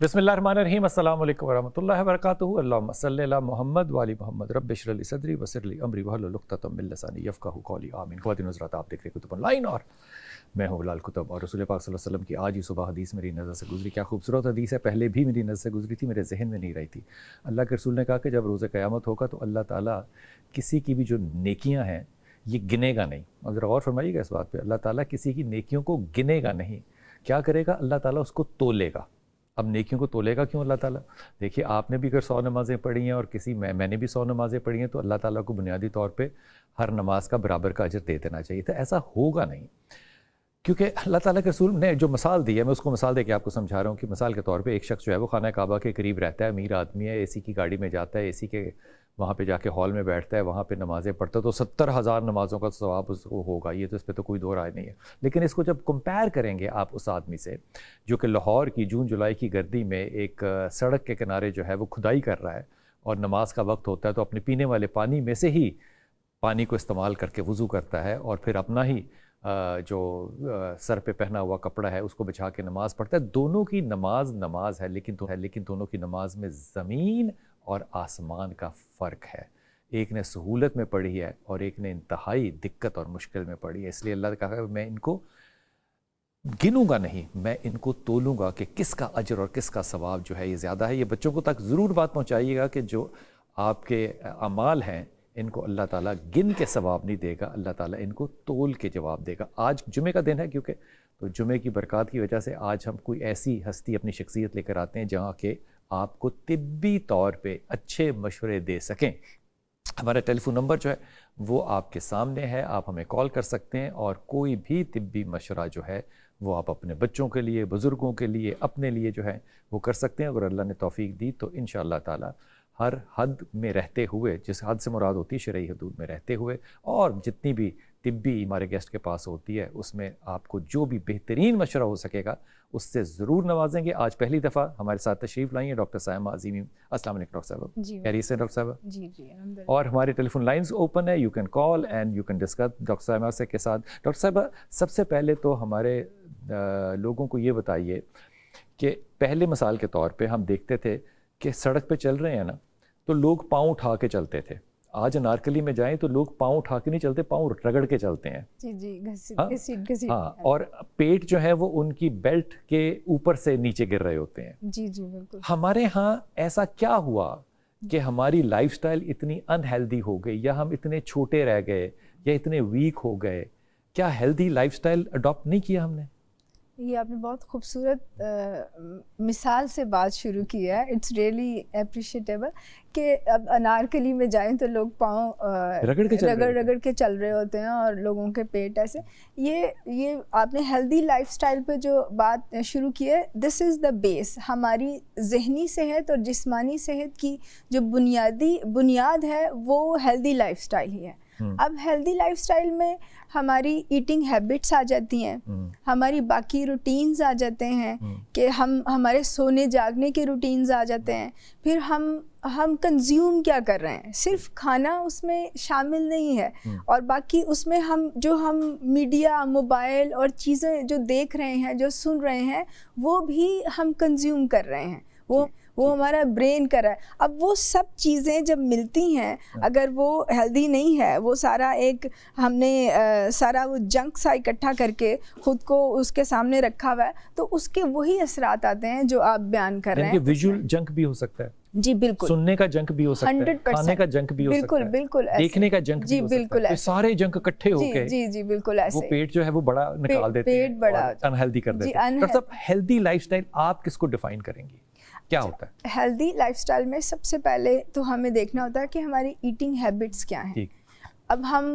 बिस्मिल्लाहिर्रहमानिर्रहीम अस्सलामु अलैकुम वरहमतुल्लाहि वबरकातुहू। अल्लाहुम्मा सल्लि अला मुहम्मद व आलि मुहम्मद रब्बि इश्रह ली सदरी वयस्सिर ली अमरी वहलुल उक़दतम मिन लिसानी यफ़क़हू क़ौली आमीन। ख़वातीन व हज़रात, आप देख रहे हैं कुतुब ऑनलाइन और मैं हूँ बिलाल कुतुब। और रसूल पाक सल्लल्लाहु अलैहि वसल्लम की आज ही सुबह हदीस मेरी नज़र से गुजरी। क्या खूबसूरत हदीस है, पहले भी मेरी नज़र से गुजरी थी, मेरे जहन में नहीं रही थी। अल्लाह के रसूल ने कहा कि जब रोज़े क़यामत होगा तो अल्लाह ताला किसी की भी जो नेकियां हैं ये गिनेगा नहीं। और ज़रा गौर फरमाइएगा इस बात पे, अल्लाह ताला किसी की नेकियों को गिनेगा नहीं। क्या करेगा? अल्लाह ताला उसको तोलेगा। अब नेकियों को तोलेगा क्यों अल्लाह ताला? देखिए, आपने भी अगर 100 नमाज़ें पढ़ी हैं और मैंने भी 100 नमाज़ें पढ़ी हैं तो अल्लाह ताला को बुनियादी तौर पे हर नमाज का बराबर का अजर दे देना चाहिए था। ऐसा होगा नहीं, क्योंकि अल्लाह ताला के रसूल ने जो मिसाल दी है, मैं उसको मिसाल देके आपको समझा रहा हूँ कि मिसाल के तौर पे एक शख्स जो है वो खाना काबा के करीब रहता है, अमीर आदमी है, एसी की गाड़ी में जाता है, एसी के वहाँ पे जाके हॉल में बैठता है, वहाँ पे नमाज़ें पढ़ता है तो 70,000 नमाज़ों का सवाब उसको होगा। ये तो इस पर तो कोई दो राय नहीं है। लेकिन इसको जब कंपेयर करेंगे आप उस आदमी से जो कि लाहौर की जून जुलाई की गर्दी में एक सड़क के किनारे जो है वो खुदाई कर रहा है और नमाज का वक्त होता है तो अपने पीने वाले पानी में से ही पानी को इस्तेमाल करके वज़ू करता है और फिर अपना ही जो सर पे पहना हुआ कपड़ा है उसको बिछा के नमाज़ पढ़ता है। दोनों की नमाज है, लेकिन दोनों की नमाज में ज़मीन और आसमान का फ़र्क है। एक ने सहूलत में पढ़ी है और एक ने इंतहाई दिक्कत और मुश्किल में पढ़ी है। इसलिए अल्लाह ने कहा मैं इनको गिनूंगा नहीं, मैं इनको तोलूंगा कि किसका अजर और किसका सवाब जो है ये ज़्यादा है। ये बच्चों को तक ज़रूर बात पहुँचाइएगा कि जो आपके अमाल हैं इनको अल्लाह ताला गिन के सवाब नहीं देगा, अल्लाह ताला इनको तोल के जवाब देगा। आज जुमे का दिन है, क्योंकि तो जुमे की बरकत की वजह से आज हम कोई ऐसी हस्ती अपनी शख्सियत लेकर आते हैं जहाँ के आपको तिब्बी तौर पे अच्छे मशवरे दे सकें। हमारा टेलीफोन नंबर जो है वो आपके सामने है, आप हमें कॉल कर सकते हैं और कोई भी तिब्बी मशवरा जो है वो आप अपने बच्चों के लिए, बुज़ुर्गों के लिए, अपने लिए जो है वो कर सकते हैं। अगर अल्लाह ने तौफीक दी तो इंशाअल्लाह ताला हर हद में रहते हुए, जिस हद से मुराद होती है शरई हदूद में रहते हुए, और जितनी भी तिब्बी हमारे गेस्ट के पास होती है उसमें आपको जो भी बेहतरीन मशवरा हो सकेगा उससे ज़रूर नवाजेंगे। आज पहली दफ़ा हमारे साथ तशरीफ़ लाई हैं डॉक्टर सायमा अज़ीमी। अस्सलाम वालेकुम डॉक्टर साहब, खैरियत से डॉक्टर साहब? जी जी और हमारे टेलीफोन लाइंस ओपन है, you can call and you can discuss doctor Saima से के साथ। डॉक्टर साहब, सबसे पहले तो हमारे लोगों को ये बताइए कि पहले मिसाल के तौर पे हम देखते थे कि सड़क पे चल रहे हैं ना तो लोग पाँव उठा के चलते थे। आज अनारकली में जाएं तो लोग पाँव उठा के नहीं चलते, पाँव रगड़ के चलते हैं। जी जी घसीट। हाँ, और पेट जो है वो उनकी बेल्ट के ऊपर से नीचे गिर रहे होते हैं। जी जी बिल्कुल। हमारे यहाँ ऐसा क्या हुआ कि हमारी लाइफस्टाइल इतनी अनहेल्दी हो गई, या हम इतने छोटे रह गए, या इतने वीक हो गए? क्या हेल्दी लाइफस्टाइल अडॉप्ट नहीं किया हमने? ये आपने बहुत खूबसूरत मिसाल से बात शुरू की है। इट्स रियली अप्रिशिएटेबल कि अब अनारकली में जाएं तो लोग पाँव रगड़ के चल रहे होते हैं और लोगों के पेट ऐसे। ये आपने हेल्दी लाइफस्टाइल पे जो बात शुरू की है, दिस इज़ द बेस। हमारी जहनी सेहत और जिस्मानी सेहत की जो बुनियाद है वो हेल्दी लाइफस्टाइल ही है। अब हेल्दी लाइफस्टाइल में हमारी ईटिंग हैबिट्स आ जाती हैं, हमारी बाकी रूटीन्स आ जाते हैं कि हमारे सोने जागने के रूटीन्स आ जाते हैं। फिर हम कंज्यूम क्या कर रहे हैं, सिर्फ खाना उसमें शामिल नहीं है, और बाकी उसमें हम मीडिया, मोबाइल और चीज़ें जो देख रहे हैं, जो सुन रहे हैं, वो भी हम कंज्यूम कर रहे हैं। वो हमारा ब्रेन कर रहा है। अब वो सब चीज़ें जब मिलती हैं, अगर वो हेल्दी नहीं है, वो सारा हमने सारा वो जंक सा इकट्ठा करके खुद को उसके सामने रखा हुआ है, तो उसके वही असरात आते हैं जो आप बयान कर रहे हैं। विजुअल जंक भी हो सकता है। जी बिल्कुल। सुनने का जंक भी हो सकता है, खाने का जंक भी हो सकता है, बिल्कुल देखने का जंक भी हो सकता है। सारे जंक इकट्ठे होके जी बिल्कुल ऐसे वो पेट जो है वो बड़ा निकाल देते हैं, पेट बड़ा अनहेल्दी कर देते हैं। डॉक्टर साहब, हेल्दी लाइफस्टाइल आप किसको डिफाइन करेंगी, क्या होता है? हेल्दी लाइफस्टाइल में सबसे पहले तो हमें देखना होता है कि हमारी ईटिंग हैबिट्स क्या हैं। अब हम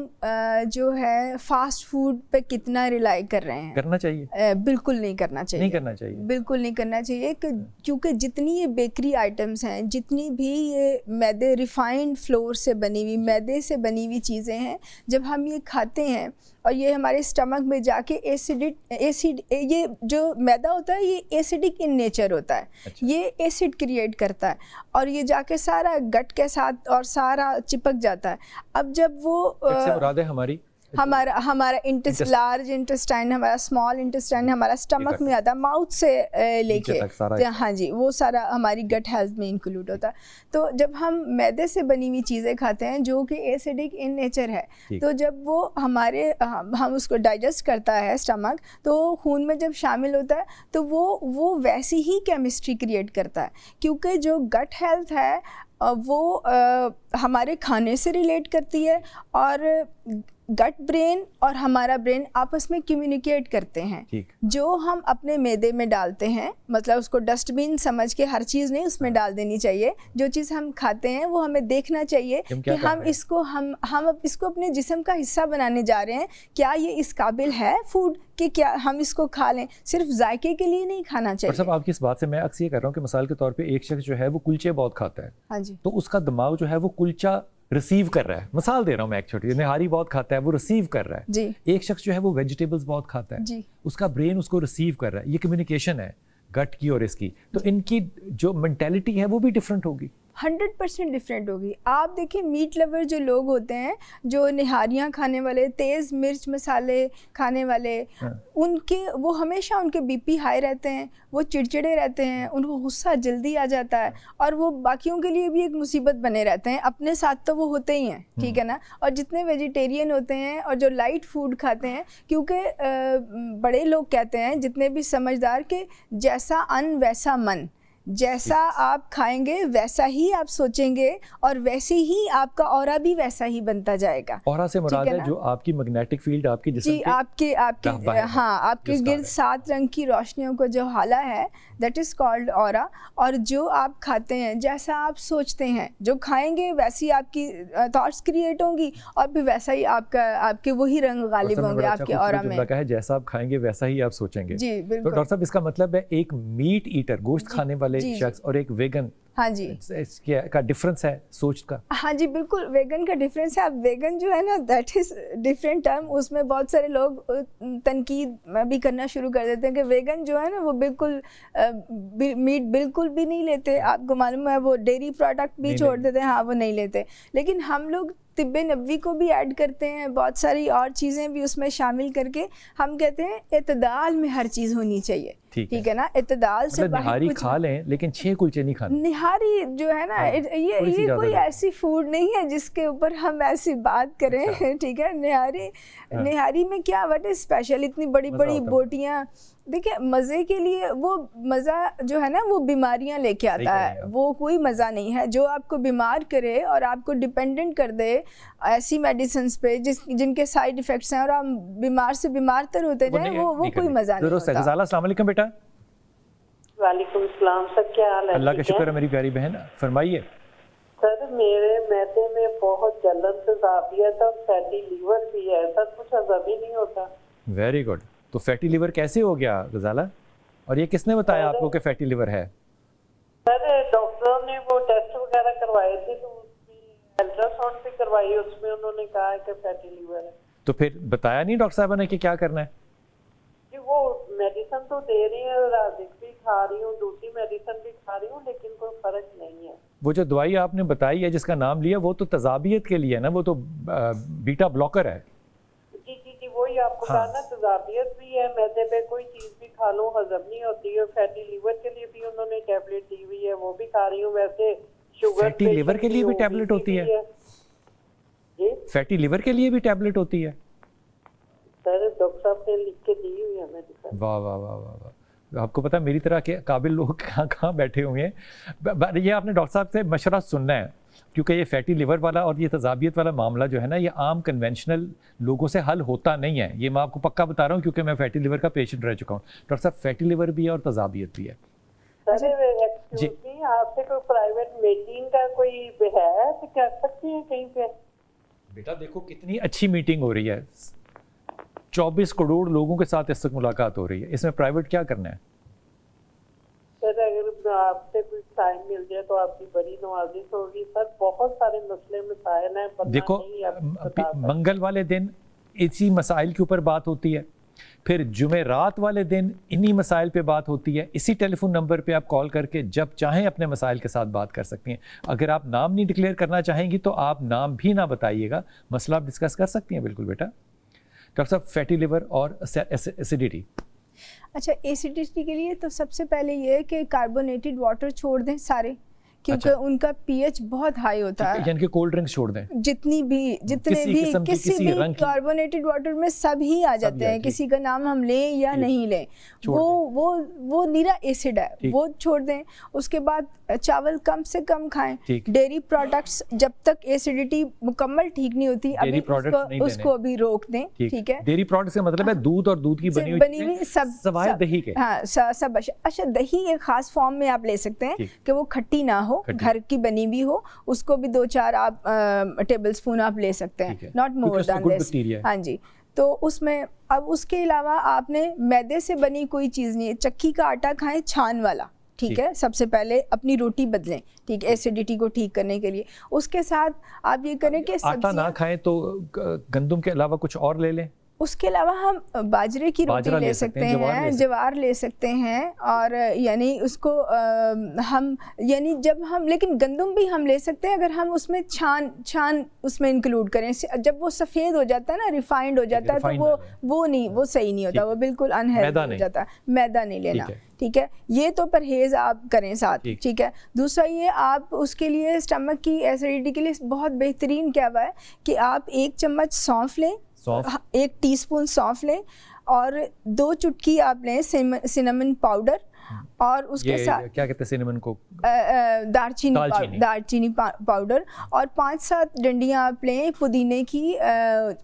जो है फास्ट फूड पे कितना रिलाई कर रहे हैं? करना चाहिए? बिल्कुल नहीं करना चाहिए। नहीं करना चाहिए, बिल्कुल नहीं करना चाहिए, क्योंकि जितनी ये बेकरी आइटम्स हैं, जितनी भी ये मैदे, रिफाइंड फ्लोर से बनी हुई, मैदे से बनी हुई चीज़ें हैं, जब हम ये खाते हैं और ये हमारे स्टमक में जाके ये जो मैदा होता है ये एसिडिक इन नेचर होता है। अच्छा। ये एसिड क्रिएट करता है और ये जाके सारा गट के साथ और सारा चिपक जाता है। अब जब वो मुराद है हमारी हमारा हमारा लार्ज इंटेस्टाइन, हमारा स्मॉल इंटेस्टाइन हमारा स्टमक में आता है, माउथ से लेके तो हाँ जी, वो सारा हमारी गट हेल्थ में इंक्लूड होता है। तो जब हम मैदे से बनी हुई चीज़ें खाते हैं जो कि एसिडिक इन नेचर है, तो जब वो हम उसको डाइजेस्ट करता है स्टमक, तो खून में जब शामिल होता है तो वो वैसी ही केमिस्ट्री क्रिएट करता है, क्योंकि जो गट हेल्थ है वो हमारे खाने से रिलेट करती है, और गट ब्रेन और हमारा ब्रेन आपस में कम्युनिकेट करते हैं। जो हम अपने मैदे में डालते हैं, मतलब उसको डस्टबिन समझ के हर चीज़ नहीं उसमें डाल देनी चाहिए। जो चीज़ हम खाते हैं वो हमें देखना चाहिए कि हम इसको अपने जिस्म का हिस्सा बनाने जा रहे हैं, क्या ये इस काबिल है फूड कि क्या हम इसको खा लें, सिर्फ जायके के लिए नहीं खाना चाहिए। सब आपकी इस बात से मैं अक्सर ये कर रहा हूँ कि मिसाल के तौर पे एक शख्स जो है वो कुलचे बहुत खाता है, हाँ जी, तो उसका दिमाग जो है वो कुलचा रिसीव कर रहा है। मिसाल दे रहा हूँ मैं, एक छोटी, निहारी बहुत खाता है, वो रिसीव कर रहा है जी। एक शख्स जो है वो वेजिटेबल्स बहुत खाता है जी, उसका ब्रेन उसको रिसीव कर रहा है। ये कम्युनिकेशन है गट की और इसकी, तो इनकी जो मेंटालिटी है वो भी डिफरेंट होगी, 100% डिफरेंट होगी। आप देखिए मीट लवर जो लोग होते हैं, जो निहारियाँ खाने वाले, तेज़ मिर्च मसाले खाने वाले, वो हमेशा उनके बीपी हाई रहते हैं, वो चिड़चिड़े रहते हैं, उनको गुस्सा जल्दी आ जाता है, और वो बाकियों के लिए भी एक मुसीबत बने रहते हैं। अपने साथ तो वो होते ही हैं, ठीक है ना। और जितने वेजिटेरियन होते हैं और जो लाइट फूड खाते हैं, क्योंकि बड़े लोग कहते हैं, जितने भी समझदार, के जैसा अन्न वैसा मन, जैसा आप खाएंगे वैसा ही आप सोचेंगे, और वैसे ही आपका ऑरा भी वैसा ही बनता जाएगा। ऑरा से मुराद है जो आपकी मैग्नेटिक फील्ड आपकी जिस्म जी, आपके हाँ, आपके गिर्द 7 रंग की रोशनियों को जो हाला है, दैट इज़ कॉल्ड ऑरा। और जो आप खाते हैं, जैसा आप सोचते हैं, जो खाएंगे वैसी आपकी थॉट्स क्रिएट होंगी, और फिर वैसा ही आपके वही रंग गालिब होंगे आपके ऑरा में। है जैसा आप खाएंगे वैसा ही आप सोचेंगे। जी बिल्कुल। तो डॉक्टर साहब, इसका मतलब है एक मीट ईटर, गोश्त खाने वाले शख्स, और एक वेगन, हाँ जी, का डिफरेंस है सोच का। हाँ जी बिल्कुल, वेगन का डिफरेंस है। अब वेगन जो है ना, दैट इज़ डिफरेंट टर्म। उसमें बहुत सारे लोग तनकीद भी करना शुरू कर देते हैं कि वेगन जो है ना वो बिल्कुल मीट बिल्कुल भी नहीं लेते। आपको मालूम है, वो डेयरी प्रोडक्ट भी छोड़ देते हैं, हाँ वो नहीं लेते। लेकिन हम लोग तिब्बे नबवी को भी ऐड करते हैं, बहुत सारी और चीज़ें भी उसमें शामिल करके हम कहते हैं इत्तेदाल में हर चीज़ होनी चाहिए, ठीक है ना। इत्तेदाल से मतलब निहारी खा लें लेकिन 6 कुलचे नहीं खाने। निहारी जो है ना, ये कोई ऐसी फूड नहीं है जिसके ऊपर हम ऐसी बात करें, ठीक है। निहारी में क्या व्हाट इज स्पेशल, इतनी बड़ी बड़ी बोटियाँ। देखिए, मज़े के लिए, वो मज़ा जो है ना वो बीमारियां लेके आता है, वो कोई मज़ा नहीं है। जो आपको बीमार करे और आपको डिपेंडेंट कर दे ऐसी मेडिसिन पे जिनके साइड इफ़ेक्ट्स हैं, और आप बीमार से बीमार तर होते जाए, वो कोई मज़ा नहीं होता। अस्सलाम वालेकुम बेटा। वालेकुम सलाम सर, क्या हाल है? अल्लाह का शुक्र है मेरी प्यारी बहन, फरमाइए। सर, मेरे मैदे में बहुत जलन से ज़ाबियत और फैटी लीवर भी है सर, कुछ हज़म ही नहीं होता। Very good. तो फैटी लिवर कैसे हो गया गजाला, और ये किसने बताया आपको कि फैटी लिवर है? सर, डॉक्टरों ने वो टेस्ट वगैरह करवाए थे, तो उसकी अल्ट्रासाउंड भी करवाई, उसमें उन्होंने कहा है कि फैटी लिवर है। तो फिर बताया नहीं डॉक्टर साहब ने कि क्या करना है? जी, वो मेडिसिन तो दे रही है, राजिक भी खा रही हूँ, दूसरी मेडिसिन भी खा रही हूँ, लेकिन कोई फर्क नहीं है। वो जो दवाई आपने बताई है जिसका नाम लिया, वो तो तजाबियत के लिए है ना, वो तो बीटा ब्लॉकर है। जी, वही आपको कहा ना, तजाबियत भी है, मैदे पे कोई चीज भी खा लो हजम नहीं होती है। फैटी लीवर के लिए भी उन्होंने टैबलेट दी हुई है, वो भी खा रही हूँ। वैसे शुगर, फैटी लिवर के लिए भी टैबलेट होती है? जी, फैटी लिवर के लिए भी टैबलेट होती है? सर, डॉक्टर साहब ने लिख के दी हुई है मेडिसिन। वाह वाह वाह वाह वाह। आपको पता है मेरी तरह के काबिल लोग कहाँ बैठे हुए हैं। ये आपने डॉक्टर साहब से मशवरा सुनना है, क्योंकि ये फैटी लिवर वाला और ये तजाबियत वाला मामला जो है ना, ये आम कन्वेंशनल लोगों से हल होता नहीं है। ये मैं आपको पक्का बता रहा हूँ, क्योंकि मैं फैटी लिवर का पेशेंट रह चुका हूँ। डॉक्टर साहब, फैटी लिवर भी है और तजाबियत भी है। सर, आपसे कोई प्राइवेट मीटिंग का कोई है तो कर सकते हैं कहीं पे? बेटा देखो, कितनी अच्छी मीटिंग हो रही है, 24 करोड़ लोगों के साथ इस वक्त मुलाकात हो रही है, इसमें प्राइवेट क्या करना है? सर, अगर आपसे कुछ टाइम मिल जाए तो आपकी बड़ी नवाजिश होगी सर। बहुत सारे मसले मसाइल हैं। देखो, मंगल वाले दिन इसी मसाइल के ऊपर बात होती है, फिर जुमेरात वाले दिन इन्हीं मसाइल पे बात होती है। इसी टेलीफोन नंबर पे आप कॉल करके जब चाहें अपने मसाइल के साथ बात कर सकती हैं। अगर आप नाम नहीं डिक्लेयर करना चाहेंगी तो आप नाम भी ना बताइएगा, मसला आप डिस्कस कर सकती हैं। बिल्कुल बेटा। डॉक्टर साहब फैटी लिवर और एसिडिटी? अच्छा, एसिडिटी के लिए तो सबसे पहले ये है कि कार्बोनेटेड वाटर छोड़ दें सारे, क्योंकि उनका पीएच बहुत हाई होता है। यानी कि कोल्ड ड्रिंक्स छोड़ दें, जितने भी किसी भी कार्बोनेटेड वाटर में सभी आ जाते हैं, किसी का नाम हम लें या नहीं लें, वो नीरा एसिड है, वो छोड़ दें। उसके बाद चावल कम से कम खाएं। डेयरी प्रोडक्ट्स जब तक एसिडिटी मुकम्मल ठीक नहीं होती अभी उसको अभी रोक दें, ठीक है। डेयरी प्रोडक्ट्स का मतलब है दूध और दूध की बनी हुई सब दही के, हाँ सब। अच्छा, दही एक खास फॉर्म में आप ले सकते हैं कि वो खट्टी ना हो, घर की बनी भी हो, उसको भी 2-4 आप टेबल स्पून आप ले सकते हैं, नॉट मोर देन दिस। हाँ जी, तो उसमें अब उसके अलावा आपने मैदे से बनी कोई चीज़ नहीं है, चक्की का आटा खाएं छान वाला, ठीक है। सबसे पहले अपनी रोटी बदलें, ठीक है, एसिडिटी को ठीक करने के लिए। उसके साथ आप ये करें कि आटा ना खाएं तो गंदम के अलावा कुछ और ले लें। उसके अलावा हम बाजरे की रोटी ले सकते हैं, ज्वार ले सकते हैं, और यानी उसको हम यानी जब हम, लेकिन गंदम भी हम ले सकते हैं अगर हम उसमें छान उसमें इंक्लूड करें। जब वो सफ़ेद हो जाता है ना, रिफाइंड हो जाता है, तो वो सही नहीं होता, वो बिल्कुल अनहेल्दी हो जाता है। मैदा नहीं लेना, ठीक है। ये तो परहेज़ आप करें साथ, ठीक है। दूसरा ये, आप उसके लिए स्टमक की एसिडिटी के लिए बहुत बेहतरीन क्या हुआ है कि आप 1 चम्मच सौंफ लें, 1 टीस्पून सौंफ लें, और 2 चुटकी आप लें सिनेमन पाउडर, और उसके साथ क्या कहते हैं सिनेमन को, दालचीनी पाउडर, और 5-7 डंडियां आप लें पुदीने की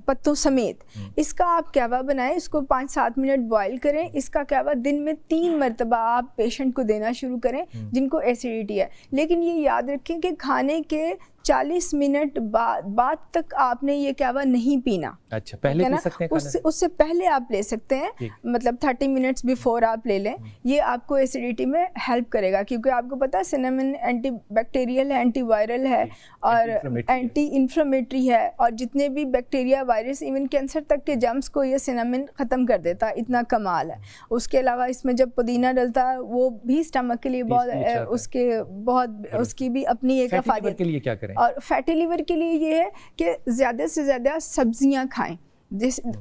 पत्तों समेत। इसका आप कहवा बनाएं, इसको 5-7 मिनट बॉईल करें। इसका कहवा दिन में 3 मरतबा आप पेशेंट को देना शुरू करें जिनको एसिडिटी है। लेकिन ये याद रखें कि खाने के 40 मिनट बाद तक आपने ये कहवा नहीं पीना। अच्छा, पहले पी सकते हैं? उससे पहले आप ले सकते हैं, मतलब 30 मिनट्स बिफोर आप ले लें। ये आपको एसिडिटी में हेल्प करेगा, क्योंकि आपको पता है सिनेमन एंटी बैक्टीरियल है, एंटीवायरल है और एंटी इन्फ्लेमेटरी है, और जितने भी बैक्टीरिया, वायरस, इवन कैंसर तक के जर्म्स को ये सिनेमन ख़त्म कर देता है, इतना कमाल है। उसके अलावा इसमें जब पुदीना डलता है वो भी स्टमक के लिए उसकी भी अपनी एक अफादियत के लिए क्या करें। और फैटी लिवर के लिए ये है कि ज़्यादा से ज़्यादा सब्जियां खाएं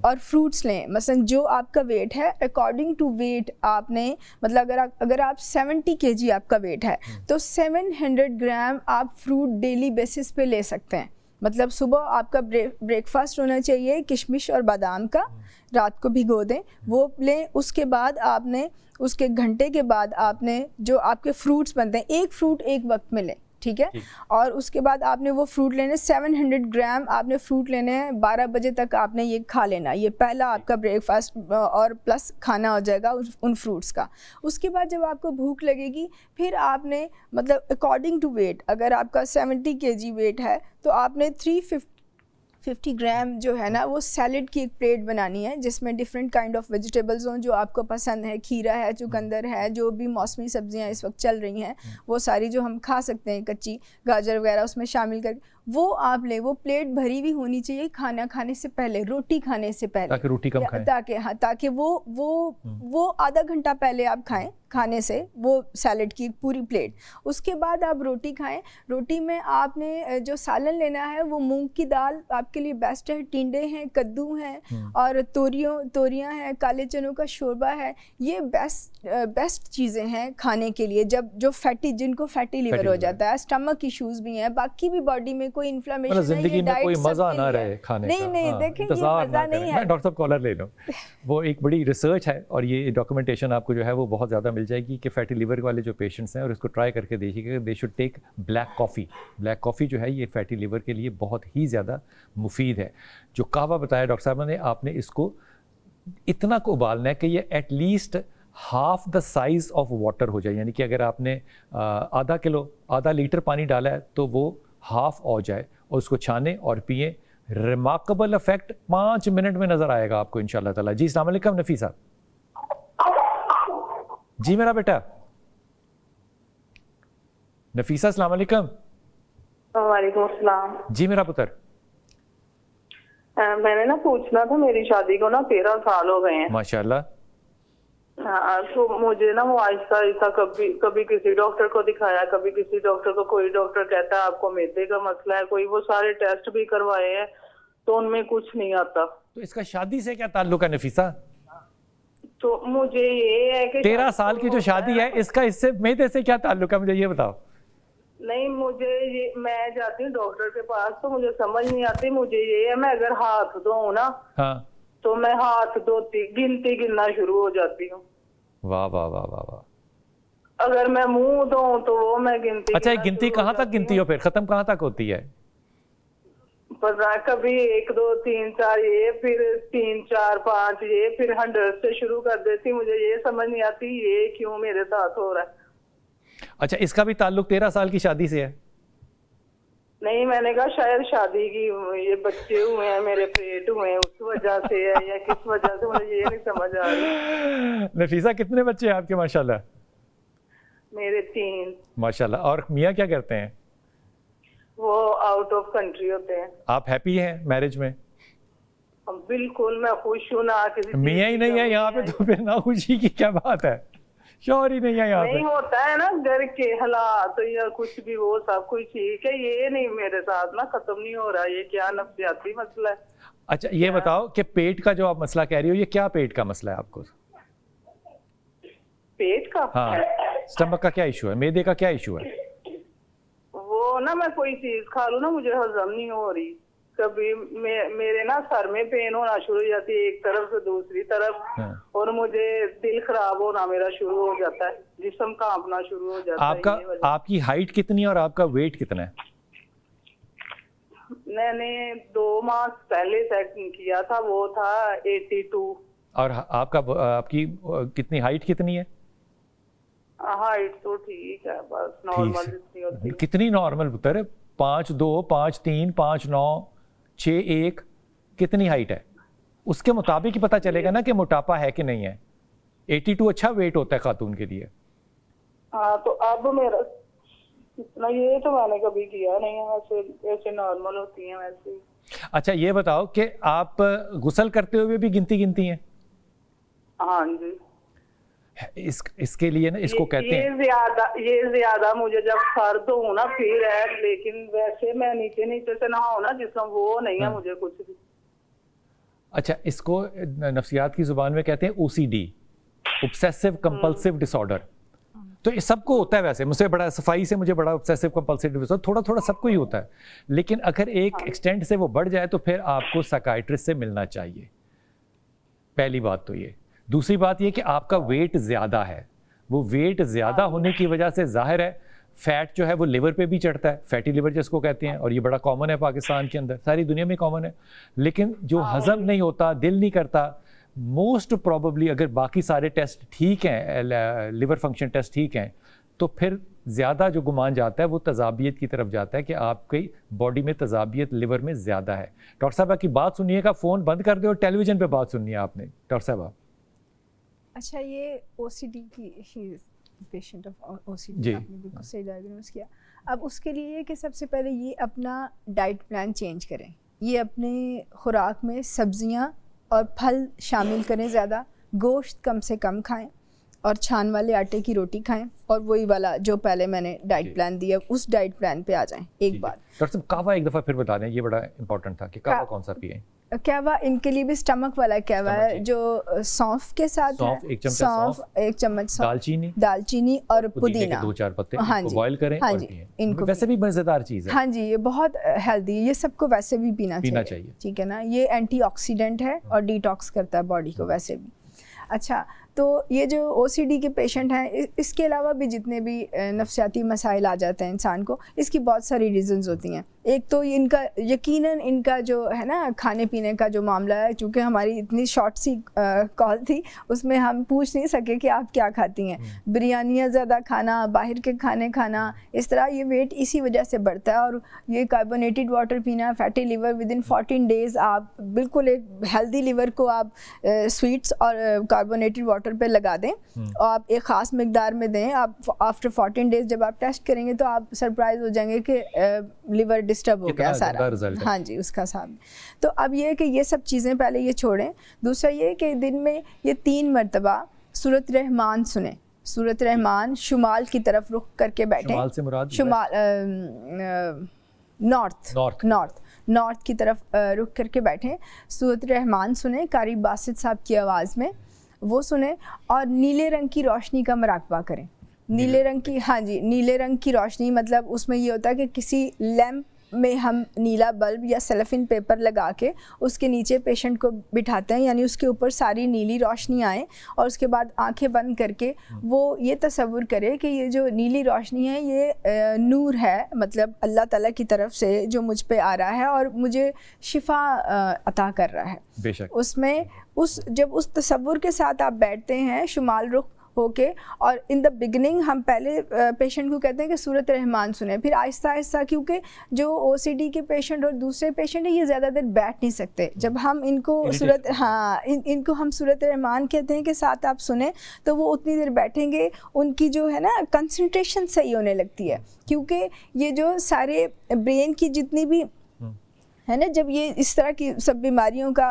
और फ्रूट्स लें। मसलन जो आपका वेट है, अकॉर्डिंग टू वेट आपने, मतलब अगर आप 70 kg आपका वेट है तो 700 ग्राम आप फ्रूट डेली बेसिस पे ले सकते हैं। मतलब सुबह आपका ब्रेकफास्ट होना चाहिए किशमिश और बादाम का, रात को भिगो दें, वो लें। उसके बाद आपने, उसके घंटे के बाद आपने जो आपके फ्रूट्स बनते हैं, 1 फ्रूट 1 वक्त में लें, ठीक है। और उसके बाद आपने वो फ्रूट लेने, 700 ग्राम आपने फ्रूट लेने हैं, 12 बजे तक आपने ये खा लेना। ये पहला आपका ब्रेकफास्ट और प्लस खाना हो जाएगा उन फ्रूट्स का। उसके बाद जब आपको भूख लगेगी, फिर आपने, मतलब अकॉर्डिंग टू वेट, अगर आपका 70 kg वेट है तो आपने 350 ग्राम जो है ना, वो सैलड की एक प्लेट बनानी है जिसमें डिफरेंट काइंड ऑफ वेजिटेबल्स हों जो आपको पसंद है। खीरा है, चुकंदर है, जो भी मौसमी सब्जियां इस वक्त चल रही हैं वो सारी जो हम खा सकते हैं, कच्ची गाजर वगैरह उसमें शामिल करके वो आप लें। वो प्लेट भरी हुई होनी चाहिए खाना खाने से पहले, रोटी खाने से पहले, ताकि रोटी कम खाएं, ताकि वो आधा घंटा पहले आप खाएं खाने से, वो सैलड की पूरी प्लेट। उसके बाद आप रोटी खाएं। रोटी में आपने जो सालन लेना है वो मूंग की दाल आपके लिए बेस्ट है, टिंडे हैं, कद्दू हैं, और तोरियां हैं, काले चनों का शोरबा है। ये बेस्ट चीज़ें हैं खाने के लिए जो जिनको फैटी लिवर हो जाता है। स्टमक इश्यूज भी हैं, बाकी भी बॉडी में कोई इन्फ्लेमेशन, जिंदगी में कोई मजा ना रहे खाने का। नहीं, देखें ये मजा नहीं है। डॉक्टर साहब कॉलर ले लो। वो एक बड़ी रिसर्च है और ये डॉक्यूमेंटेशन आपको जो है वो बहुत ज़्यादा मिल जाएगी कि फैटी लिवर वाले जो पेशेंट्स हैं, और इसको ट्राई करके देखिएगा, they should take black coffee. Black coffee जो है ये फैटी लिवर के लिए बहुत ही ज़्यादा मुफीद है। जो कहवा बताया डॉक्टर साहब ने, आपने इसको इतना को उबालना है कि ये at least half the size of water हो जाए। यानी कि अगर आपने आधा लीटर पानी डाला है तो वो हाफ हो जाए, और उसको छाने और पिए। रिमार्केबल इफेक्ट 5 मिनट में नज़र आएगा आपको इंशाल्लाह ताला। जी अस्सलाम वालेकुम नफीसा। जी मेरा बेटा नफीसा, अस्सलाम वालेकुम। वालेकुम अस्सलाम। जी मेरा पुत्र। मैंने ना पूछना था, मेरी शादी को ना 13 साल हो गए हैं माशाल्लाह। हाँ, तो मुझे ना वो आहिस्ता आहिस्ता कभी किसी डॉक्टर को दिखाया, कभी किसी डॉक्टर को, कोई डॉक्टर कहता है आपको मैदे का मसला है, कोई वो सारे टेस्ट भी करवाए हैं तो उनमें कुछ नहीं आता। तो इसका शादी से क्या ताल्लुक है नफीसा? तो मुझे ये है कि 13 साल की जो शादी है इसका इससे मैदे से क्या ताल्लुक है, मुझे ये बताओ। नहीं, मुझे ये, मैं जाती हूँ डॉक्टर के पास तो मुझे समझ नहीं आती। मुझे ये है, मैं अगर हाथ धोऊं ना, हाँ, तो मैं हाथ धोती गिनना शुरू हो जाती हूँ। वाह वाह वाह वाह वाह। अगर मैं मुंह धोऊं तो वो मैं गिनती अच्छा, ये गिनना गिनती शुरू हो कहाँ तक जाती गिनती हूँ। हो, फिर खत्म कहाँ तक होती है? पर कभी 1 2 3 4 ये, फिर 3 4 5 ये, फिर 100 से शुरू कर देती। मुझे ये समझ नहीं आती ये क्यों मेरे साथ हो रहा है। अच्छा, इसका भी ताल्लुक 13 साल की शादी से है? नहीं, मैंने कहा शायद शादी की ये बच्चे हुए हैं, मेरे पेट हुए हैं, उस वजह से है या किस वजह से, मुझे ये नहीं समझ आ रही। नफीसा, कितने बच्चे हैं आपके माशाल्लाह? मेरे 3। माशाल्लाह। और मियाँ क्या करते हैं? वो आउट ऑफ कंट्री होते हैं। आप हैप्पी हैं मैरिज में? बिल्कुल, मैं खुश हूँ ना। किसी चीज़ मियाँ ही की नहीं है कमी यहाँ पे, तो फिर ना खुशी की क्या बात है? शौहर ही नहीं है यहाँ नहीं पे। होता है ना घर के हालात या कुछ भी, वो सब कुछ ठीक है। ये नहीं मेरे साथ ना खत्म नहीं हो रहा। ये क्या नफ्सियाती मसला है? अच्छा, ये बताओ कि पेट का जो आप मसला कह रही हो, ये क्या पेट का मसला है आपको? पेट का? हाँ, स्टमक का क्या इशू है, मैदे का क्या इशू है? वो ना, मैं कोई चीज खा लूँ ना, मुझे हजम नहीं हो रही। कभी मेरे ना सर में पेन होना शुरू हो जाती है एक तरफ से दूसरी तरफ, हाँ। और मुझे दिल खराब होना मेरा शुरू हो जाता है, जिस्म कांपना शुरू हो जाता आपका, है। ये वजह। आपकी हाइट कितनी है और आपका वेट कितना है? मैंने 2 माह पहले चेक किया था, वो था 82। और आपका आपकी कितनी हाइट कितनी है? हाइट तो ठीक है, बस नॉर्मल जितनी होती है। कितनी नॉर्मल पुत्र? 5'2", 5'3", 5'9", 6'1", कितनी हाइट है? उसके मुताबिक ही पता चलेगा ना कि मोटापा है कि नहीं है। 82 अच्छा वेट होता है खातून के लिए। हाँ, तो अब मेरा इतना, ये तो मैंने कभी किया नहीं है, वैसे ऐसे नॉर्मल होती हैं वैसे ही। अच्छा, ये बताओ कि आप गुस्ल करते हुए भी गिनती हैं? हाँ जी। इसके लिए ना इसको कहते हैं, ये ज्यादा मुझे जब सर्द हो ना फिर है, लेकिन वैसे मैं नीचे से नहाऊं ना जिसमें, वो नहीं है मुझे कुछ भी। अच्छा, इसको नफ्सियात की जुबान में कहते हैं OCD, ऑब्सेसिव कंपल्सिव डिसऑर्डर। तो ये सबको होता है वैसे, मुझसे बड़ा सफाई से मुझे बड़ा ऑब्सेसिव कंपल्सिव डिसऑर्डर थोड़ा थोड़ा सबको ही होता है, लेकिन अगर एक एक्सटेंट से वो बढ़ जाए तो फिर आपको साइकियाट्रिस्ट से मिलना चाहिए। पहली बात तो ये। दूसरी बात ये कि आपका वेट ज़्यादा है। वो वेट ज़्यादा होने की वजह से जाहिर है फैट जो है वो लिवर पे भी चढ़ता है, फैटी लिवर जिसको कहते हैं, और ये बड़ा कॉमन है पाकिस्तान के अंदर, सारी दुनिया में कॉमन है। लेकिन जो हजम नहीं होता, दिल नहीं करता, मोस्ट प्रॉबली अगर बाकी सारे टेस्ट ठीक हैं, लिवर फंक्शन टेस्ट ठीक हैं, तो फिर ज़्यादा जो गुमान जाता है वो तजाबियत की तरफ जाता है कि आपकी बॉडी में तजाबियत लिवर में ज़्यादा है। डॉक्टर साहबा की बात सुनिएगा, फ़ोन बंद कर दो और टेलीविज़न पे बात सुननी है आपने। डॉक्टर साहबा, अच्छा, ये OCD की पेशेंट ऑफ OCD जी, आपने बिल्कुल सही डायग्नोस किया। अब उसके लिए कि सबसे पहले ये अपना डाइट प्लान चेंज करें, ये अपने खुराक में सब्जियां और फल शामिल करें, ज़्यादा गोश्त कम से कम खाएं, और छान वाले आटे की रोटी खाएं, और वही वाला जो पहले मैंने डाइट प्लान दिया उस डाइट प्लान पे आ जाएं एक बार। डॉक्टर साहब, कहवा एक दफ़ा फिर बता दें, ये बड़ा इंपॉर्टेंट था कि कहवा कौन सा पिए? कहवा इनके लिए भी स्टमक वाला कहवा है, जो सौंफ के साथ सौंफ, है। 1 चमचा सौंफ, 1 चम्मच सौंफ, दालचीनी और पुदीना, 2-4 पत्ते, हाँ इनको जी, बॉईल करें हाँ और जी, पिएं। इनको वैसे भी मज़ेदार चीज़ है। हाँ जी, ये बहुत हेल्दी है, ये सबको वैसे भी पीना चाहिए। ठीक है ना, ये एंटीऑक्सीडेंट है और डिटॉक्स करता है बॉडी को वैसे भी। अच्छा, तो ये जो OCD के पेशेंट हैं, इसके अलावा भी जितने भी नफ्सियाती मसाइल आ जाते हैं इंसान को, इसकी बहुत सारी रीज़न्स होती हैं। एक तो इनका यकीनन इनका जो है ना खाने पीने का जो मामला है, चूँकि हमारी इतनी शॉर्ट सी कॉल थी, उसमें हम पूछ नहीं सके कि आप क्या खाती हैं। बिरयानियाँ ज़्यादा खाना, बाहर के खाने खाना, इस तरह ये वेट इसी वजह से बढ़ता है। और ये कार्बोनेटेड वाटर पीना, फैटी लिवर, विदिन 14 डेज़ आप बिल्कुल एक हेल्दी लिवर को आप स्वीट्स और कार्बोनेटेड वाटर पे लगा दें, और आप एक ख़ास मिकदार में दें। आप आफ्टर 14 डेज़ जब आप टेस्ट करेंगे तो आप सरप्राइज हो जाएंगे कि लिवर डिस्टर्ब हो गया सारा। हाँ जी, उसका साथ। तो अब ये है कि ये सब चीज़ें पहले ये छोड़ें। दूसरा ये कि दिन में ये 3 मरतबा सूरत रहमान सुने। सूरत रहमान, शुमाल की तरफ रुख करके बैठें। शुमाल से मुराद शुमाल, नॉर्थ, नॉर्थ की तरफ रुख करके बैठें, सूरत रहमान सुने कारी बासित साहब की आवाज़ में, वो सुने और नीले रंग की रोशनी का मुराकबा करें। नीले रंग की, हाँ जी, नीले रंग की रोशनी मतलब उसमें ये होता है कि किसी लैम्प में हम नीला बल्ब या सेलोफेन पेपर लगा के उसके नीचे पेशेंट को बिठाते हैं, यानी उसके ऊपर सारी नीली रोशनी आए और उसके बाद आंखें बंद करके वो ये तसव्वुर करे कि ये जो नीली रोशनी है ये नूर है, मतलब अल्लाह ताला की तरफ से जो मुझ पे आ रहा है और मुझे शिफा अता कर रहा है। बेशक उसमें जब उस तसव्वुर के साथ आप बैठते हैं शुमाल रुख होके, और इन द बिगिनिंग हम पहले पेशेंट को कहते हैं कि सूरत रहमान सुने, फिर आहिस्ता आहिस्ता, क्योंकि जो ओसीडी के पेशेंट और दूसरे पेशेंट है ये ज़्यादा देर बैठ नहीं सकते, जब हम इनको इनको हम सूरत रहमान कहते हैं कि साथ आप सुने तो वो उतनी देर बैठेंगे, उनकी जो है ना कंसंट्रेशन सही होने लगती है, क्योंकि ये जो सारे ब्रेन की जितनी भी है ना, जब ये इस तरह की सब बीमारियों का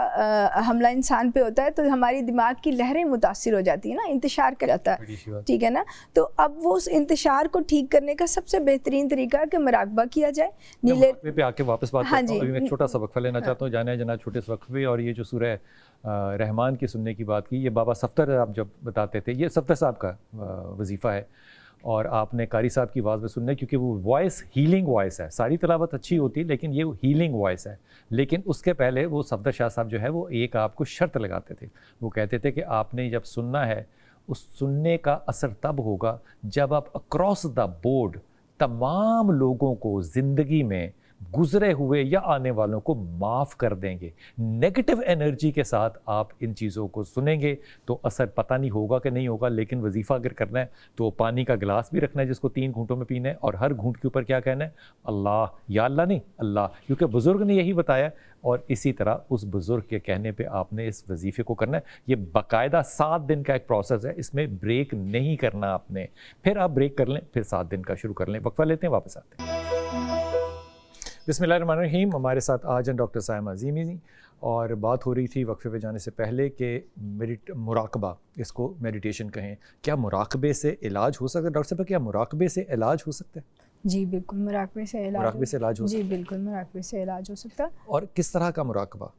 हमला इंसान पे होता है तो हमारी दिमाग की लहरें मुतासिर हो जाती है ना, इंतशार कर जाता है, ठीक है ना। तो अब वो उस इंतशार को ठीक करने का सबसे बेहतरीन तरीका है कि मुराकबा किया जाए। नीले पे आके वापस बात हाँ करता हूं, जी, अभी मैं छोटा सा वक्फा लेना चाहता हूँ, जाने जना छोटे से वक्फे। और ये जो सूरह रहमान की सुनने की बात की, ये बाबा सफ्तर आप जब बताते थे, ये सफ्तर साहब का वजीफ़ा है और आपने कारी साहब की आवाज़ में सुनना है, क्योंकि वो वॉइस हीलिंग वॉइस है। सारी तलावत अच्छी होती है लेकिन ये हीलिंग वॉइस है। लेकिन उसके पहले वो सफदर शाह साहब जो है वो एक आपको शर्त लगाते थे, वो कहते थे कि आपने जब सुनना है उस सुनने का असर तब होगा जब आप अक्रॉस द बोर्ड तमाम लोगों को ज़िंदगी में गुजरे हुए या आने वालों को माफ़ कर देंगे। नेगेटिव एनर्जी के साथ आप इन चीज़ों को सुनेंगे तो असर पता नहीं होगा कि नहीं होगा, लेकिन वजीफ़ा अगर करना है तो पानी का गिलास भी रखना है जिसको 3 घूंटों में पीना है, और हर घूंट के ऊपर क्या कहना है, अल्लाह, या अल्लाह नहीं अल्लाह, क्योंकि बुज़ुर्ग ने यही बताया। और इसी तरह उस बुज़ुर्ग के कहने पे आपने इस वजीफ़े को करना है। ये बाकायदा 7 दिन का एक प्रोसेस है, इसमें ब्रेक नहीं करना आपने। फिर आप ब्रेक कर लें, फिर 7 दिन का शुरू कर लें। वक्फा लेते हैं, वापस आते हैं। बिस्मिल्लाहिर्रहमानिर्रहीम। हमारे साथ आज हैं डॉक्टर साइमा अज़ीमी जी, और बात हो रही थी वक्फे पे जाने से पहले कि मुराकबा, इसको मेडिटेशन कहें, क्या मुराकबे से इलाज हो सकता है? डॉक्टर साहब, क्या मुराकबे से इलाज हो सकता है? जी बिल्कुल, मुराकबे से इलाज हो सकता है। जी बिल्कुल, मुराकबे से इलाज हो सकता है। और किस तरह का मुराकबा?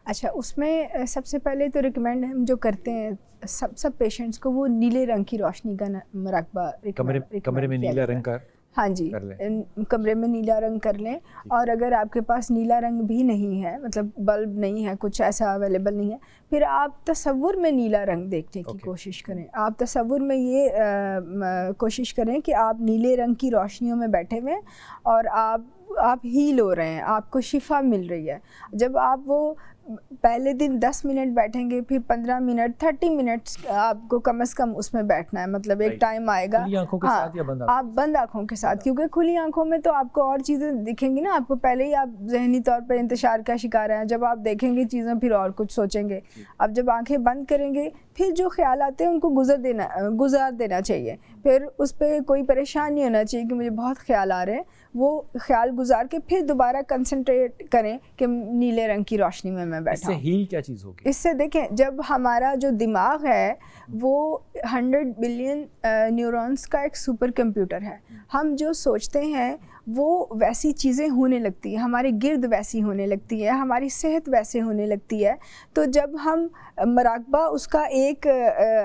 अच्छा, उसमें सबसे पहले तो रिकमेंड हम जो करते हैं सब पेशेंट्स को, वो नीले रंग की रोशनी का मुराकबा कमरे में नीला रंग का, हाँ जी, कमरे में नीला रंग कर लें। और अगर आपके पास नीला रंग भी नहीं है, मतलब बल्ब नहीं है, कुछ ऐसा अवेलेबल नहीं है, फिर आप तसव्वुर में नीला रंग देखने की कोशिश करें। आप तसव्वुर में ये कोशिश करें कि आप नीले रंग की रोशनियों में बैठे हुए हैं और आप हील हो रहे हैं, आपको शिफा मिल रही है। जब आप वो पहले दिन 10 मिनट बैठेंगे, फिर 15 मिनट, 30 मिनट्स आपको कम से कम उसमें बैठना है। मतलब एक टाइम आएगा, खुली आंखों के साथ या बंद आंखों? आप बंद आंखों के साथ, क्योंकि खुली आंखों में तो आपको और चीज़ें दिखेंगी ना, आपको पहले ही आप जहनी तौर पर इंतशार का शिकार हैं। जब आप देखेंगे चीज़ें फिर और कुछ सोचेंगे। अब जब आंखें बंद करेंगे, फिर जो ख्याल आते हैं उनको गुजार देना चाहिए। फिर उस पर कोई परेशान नहीं होना चाहिए कि मुझे बहुत ख्याल आ रहे हैं। वो ख्याल गुजार के फिर दोबारा कंसंट्रेट करें कि नीले रंग की रोशनी में मैं बैठा हूं। इससे हील क्या चीज़ होगी? इससे देखें, जब हमारा जो दिमाग है वो 100 बिलियन न्यूरॉन्स का एक सुपर कंप्यूटर है। हम जो सोचते हैं वो वैसी चीज़ें होने लगती है, हमारे गिर्द वैसी होने लगती है, हमारी सेहत वैसे होने लगती है। तो जब हम मुराकबा उसका एक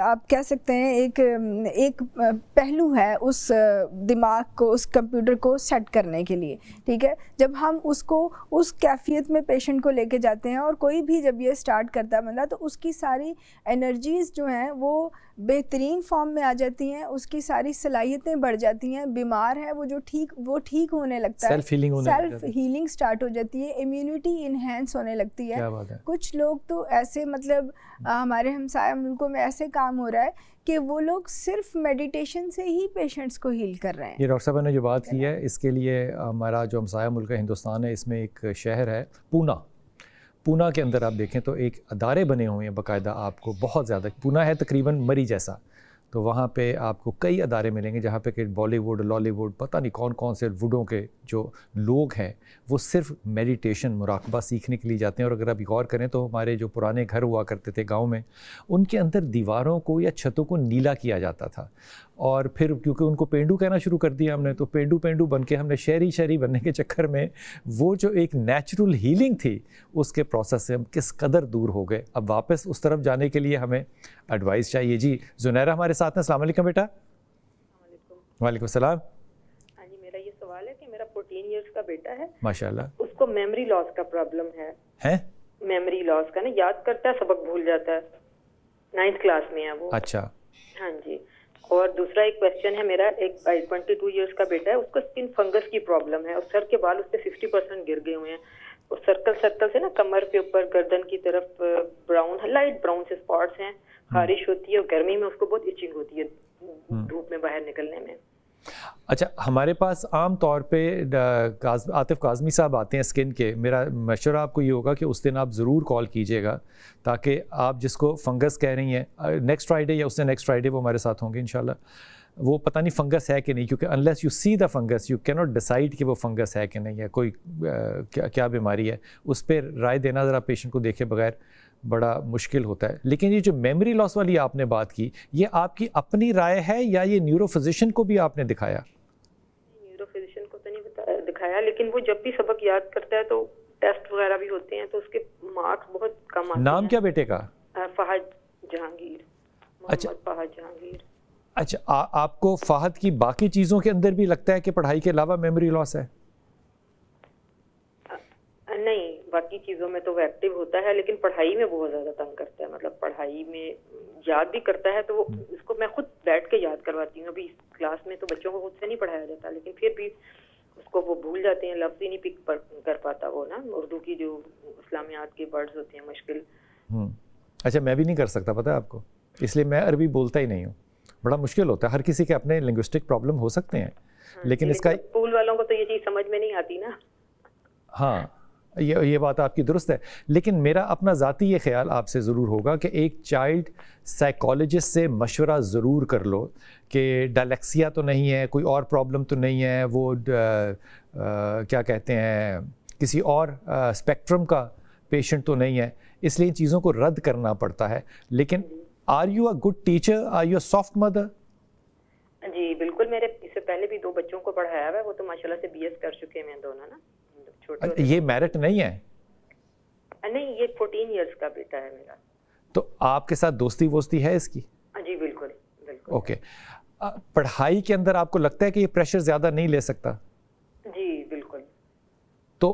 आप कह सकते हैं एक पहलू है उस दिमाग को, उस कंप्यूटर को सेट करने के लिए, ठीक है। जब हम उसको उस कैफियत में पेशेंट को लेके जाते हैं, और कोई भी जब ये स्टार्ट करता है बंदा, तो उसकी सारी एनर्जीज़ जो हैं वो बेहतरीन फॉर्म में आ जाती हैं, उसकी सारी सलाहियतें बढ़ जाती हैं। बीमार है वो ठीक होने लगता है, सेल्फ हीलिंग स्टार्ट हो जाती है, इम्यूनिटी इन्हेंस होने लगती है। कुछ लोग तो ऐसे, मतलब हमारे हमसाया मुल्कों में ऐसे काम हो रहा है कि वो लोग सिर्फ मेडिटेशन से ही पेशेंट्स को हील कर रहे हैं। ये डॉक्टर साहब ने जो बात की है, इसके लिए हमारा जो हमसाया मुल्क है हिंदुस्तान है, इसमें एक शहर है पूना के अंदर आप देखें तो एक अदारे बने हुए हैं बाकायदा। आपको बहुत ज़्यादा, पूना है तकरीबन मरी जैसा, तो वहाँ पे आपको कई अदारे मिलेंगे जहाँ पे कि बॉलीवुड, लॉलीवुड, पता नहीं कौन कौन से वुडों के जो लोग हैं वो सिर्फ मेडिटेशन, मुराकबा सीखने के लिए जाते हैं। और अगर आप गौर करें तो हमारे जो पुराने घर हुआ करते थे गांव में, उनके अंदर दीवारों को या छतों को नीला किया जाता था। और फिर क्योंकि उनको पेंडू कहना शुरू कर दिया हमने, तो पेंडू पेंडू बन के हमने शहरी शहरी बनने के चक्कर में वो जो एक नेचुरल हीलिंग थी उसके प्रोसेस से हम किस कदर दूर हो गए। अब वापस उस तरफ जाने के लिए हमें एडवाइस चाहिए। जी जुनैरा हमारे साथ हैं। अस्सलाम वालेकुम बेटा। वालेकुम सलाम। हाँ जी, मेरा ये सवाल है कि मेरा 14 इयर्स का बेटा है, माशाल्लाह। उसको मेमोरी लॉस का प्रॉब्लम है? मेमोरी लॉस का ना, याद करता है, सबक भूल जाता है। 9th क्लास में है वो। अच्छा। हाँ जी। और दूसरा एक क्वेश्चन है मेरा, एक 22 इयर्स का बेटा है, उसको स्किन फंगस की प्रॉब्लम है और सर के बाल उसके 60% गिर गए हुए हैं और सर्कल से ना कमर के ऊपर गर्दन की तरफ ब्राउन, लाइट ब्राउन से स्पॉट्स हैं, खारिश होती है और गर्मी में उसको बहुत इचिंग होती है धूप में बाहर निकलने में। अच्छा, हमारे पास आम तौर पे आतिफ काज़मी साहब आते हैं स्किन के। मेरा मशवरा आपको ये होगा कि उस दिन आप ज़रूर कॉल कीजिएगा, ताकि आप जिसको फंगस कह रही हैं नेक्स्ट फ्राइडे या उससे नेक्स्ट फ्राइडे वो हमारे साथ होंगे इंशाल्लाह। वो पता नहीं फंगस है कि नहीं, क्योंकि unless you see the fungus you can not decide कि वो फंगस है कि नहीं है, कोई क्या बीमारी है। उस पर राय देना ज़रा पेशेंट को देखे बगैर बड़ा मुश्किल होता है। लेकिन ये जो मेमोरी लॉस वाली आपने बात की, ये आपकी अपनी राय है या ये न्यूरो फिजिशियन को भी आपने दिखाया? न्यूरो फिजिशियन को तो नहीं दिखाया, लेकिन वो जब भी सबक याद करता है तो टेस्ट वगैरह भी होते हैं तो उसके मार्क्स बहुत कम आते हैं। नाम क्या बेटे का? फहद जहांगीर। अच्छा, फहद जहांगीर। अच्छा, आपको फहद की बाकी चीज़ों के अंदर भी लगता है कि पढ़ाई के अलावा मेमोरी लॉस है? नहीं, बाकी चीजों में तो वो एक्टिव होता है, लेकिन पढ़ाई में बहुत ज्यादा तंग करता है। मतलब पढ़ाई में याद भी करता है तो वो इसको मैं खुद बैठ के याद करवाती हूँ। अभी क्लास में तो बच्चों को खुद से नहीं पढ़ाया जाता, लेकिन फिर भी उसको वो भूल जाते हैं, लफ्ज ही नहीं पिक कर पाता वो ना, उर्दू की जो इस्लामियात के वर्ड्स होते हैं मुश्किल। अच्छा, मैं भी नहीं कर सकता, पता है आपको, इसलिए मैं अरबी बोलता ही नहीं हूँ। बड़ा मुश्किल होता है, हर किसी के अपने लिंग्विस्टिक प्रॉब्लम हो सकते हैं। लेकिन इसका स्कूल वालों को तो ये चीज़ समझ में नहीं आती ना। हाँ, ये बात आपकी दुरुस्त है। लेकिन मेरा अपना ज़ाती ये ख्याल आपसे ज़रूर होगा कि एक चाइल्ड साइकोलॉजिस्ट से मशवरा ज़रूर कर लो कि डायलेक्सिया तो नहीं है, कोई और प्रॉब्लम तो नहीं है, वो क्या कहते हैं, किसी और स्पेक्ट्रम का पेशेंट तो नहीं है, इसलिए इन चीज़ों को रद्द करना पड़ता है। लेकिन are you a good teacher, are you a soft mother? जी बिल्कुल, मेरे इससे पहले भी 2 बच्चों को पढ़ाया हुआ है, वो तो माशाल्लाह से BS कर चुके हैं दोनों ना। ये मेरिट नहीं है? नहीं, ये 14 इयर्स का बेटा है मेरा। तो आपके साथ दोस्ती वोस्ती है इसकी? जी बिल्कुल बिल्कुल। ओके। पढ़ाई के अंदर आपको लगता है कि ये प्रेशर ज़्यादा नहीं ले सकता? जी बिल्कुल। तो